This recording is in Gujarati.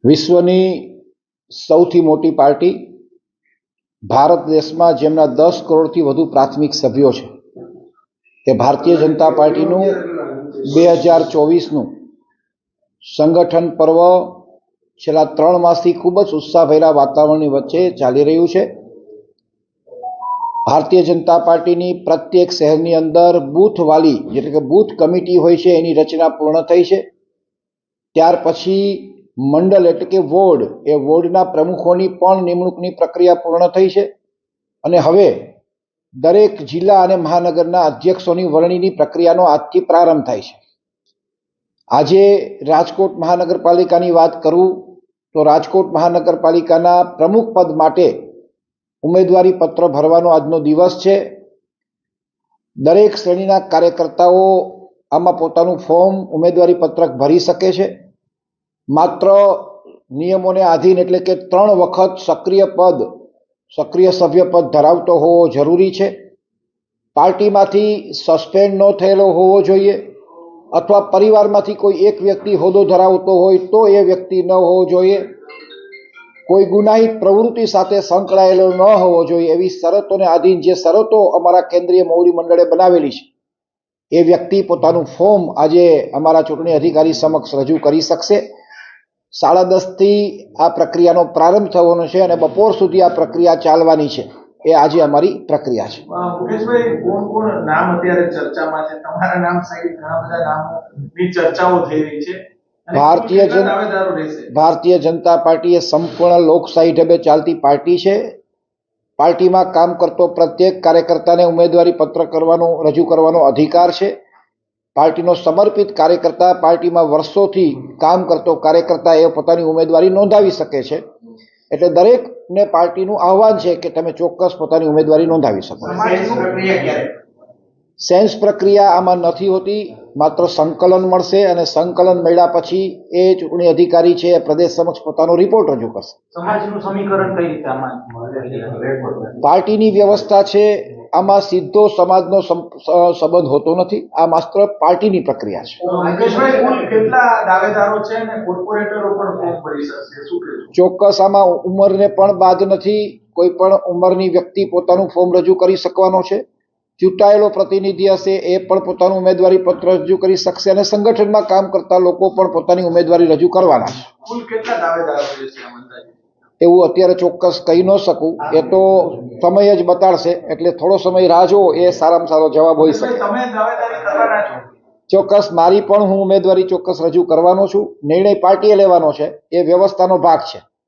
વિશ્વની સૌથી મોટી પાર્ટી ભારત દેશમાં જેમના 10 કરોડથી વધુ પ્રાથમિક સભ્યો છે તે ભારતીય જનતા પાર્ટીનું 2024નું સંગઠન પર્વ છેલ્લા 3 માસથી ખૂબ જ ઉત્સાહભર્યા વાતાવરણની વચ્ચે ચાલી રહ્યું છે। ભારતીય જનતા પાર્ટીની પ્રત્યેક શહેરની અંદર બૂથ વાલી એટલે કે બૂથ કમિટી હોય છે એની રચના પૂર્ણ થઈ છે। ત્યાર પછી મંડળ એટલે કે વોર્ડ એ વોર્ડના પ્રમુખોની પણ નિમણૂકની પ્રક્રિયા પૂર્ણ થઈ છે અને હવે દરેક જિલ્લા અને મહાનગરના અધ્યક્ષોની વરણીની પ્રક્રિયાનો આજથી પ્રારંભ થાય છે। આજે રાજકોટ મહાનગરપાલિકાની વાત કરું તો રાજકોટ મહાનગરપાલિકાના પ્રમુખ પદ માટે ઉમેદવારી પત્ર ભરવાનો આજનો દિવસ છે। દરેક શ્રેણીના કાર્યકર્તાઓ આમાં પોતાનું ફોર્મ ઉમેદવારી પત્રક ભરી શકે છે। માત્ર નિયમોને આધીન એટલે કે 3 વખત સક્રિય સભ્ય પદ ધરાવતો હોવો જરૂરી છે। પાર્ટીમાંથી સસ્પેન્ડ ન થયેલો હોવો જોઈએ અથવા પરિવારમાંથી કોઈ એક વ્યક્તિ હોદ્દો ધરાવતો હોય તો એ વ્યક્તિ ન હોવો જોઈએ। કોઈ ગુનાહિત પ્રવૃત્તિ સાથે સંકળાયેલો ન હોવો જોઈએ। એવી શરતોને આધીન જે શરતો અમારા કેન્દ્રીય મોવડી મંડળે બનાવેલી છે એ વ્યક્તિ પોતાનું ફોર્મ આજે અમારા ચૂંટણી અધિકારી સમક્ષ રજૂ કરી શકશે। 10:30થી આ પ્રક્રિયાનો પ્રારંભ થવાનો છે અને બપોર સુધી આ પ્રક્રિયા ચાલવાની છે। એ આજે અમારી પ્રક્રિયા છે। મુકેશભાઈ, કોણ નામ અત્યારે ચર્ચામાં છે? તમારા નામ સહિત ઘણા બધા નામોની ચર્ચાઓ થઈ રહી છે। ભારતીય જનતા પાર્ટી એ સંપૂર્ણ લોકશાહી ઢબે ચાલતી પાર્ટી છે। પાર્ટીમાં કામ કરતો પ્રત્યેક કાર્યકર્તાને ઉમેદવારી પત્ર રજૂ કરવાનો અધિકાર છે। પાર્ટીનો સમર્પિત કાર્યકર્તા, પાર્ટીમાં વર્ષોથી કામ કરતો કાર્યકર્તા એ પોતાની ઉમેદવારી નોંધાવી શકે છે। એટલે દરેકને પાર્ટીનું આહવાન છે કે તમે ચોક્કસ પોતાની ઉમેદવારી નોંધાવી શકો। સેન્સ પ્રક્રિયા આમાં નથી હોતી, માત્ર સંકલન મળશે અને સંકલન મળ્યા પછી એ ચૂંટણી અધિકારી છે પ્રદેશ સમક્ષ પોતાનો રિપોર્ટ રજૂ કરશે। સમાજનું સમીકરણ કઈ રીતે આમાં? પાર્ટીની વ્યવસ્થા છે, આમાં સીધો સમાજનો સંબંધ હોતો નથી। આ માત્ર પાર્ટીની પ્રક્રિયા છે। મુકેશભાઈ, કેટલા દાવેદારો છે અને કોર્પોરેટરો પણ ફોર્મ ભરી શકશે? શું કહેશો? ચોક્કસ આમાં ઉંમરને પણ બાદ નથી। કોઈ પણ ઉંમરની વ્યક્તિ પોતાનું ફોર્મ રજૂ કરી શકવાનો છે। ચૂંટાયેલો પ્રતિનિધિ હશે એ પણ પોતાનું ઉમેદવારી પત્ર રજૂ કરી શકશે અને સંગઠનમાં કામ કરતા લોકો પણ પોતાની ઉમેદવારી રજૂ કરવાના છે। કુલ કેટલા દાવેદારો છે? એવું અત્યારે ચોક્કસ કહી ન શકું, એ તો સમય જ બતાડશે। એટલે થોડો સમય રાહ જુઓ, એ સારામાં સારો જવાબ હોઈ શકે। તમે દાવેદારી કરવાના છો? ચોક્કસ મારી પણ હું ઉમેદવારી ચોક્કસ રજૂ કરવાનો છું। નિર્ણય પાર્ટીએ લેવાનો છે, એ વ્યવસ્થાનો ભાગ છે।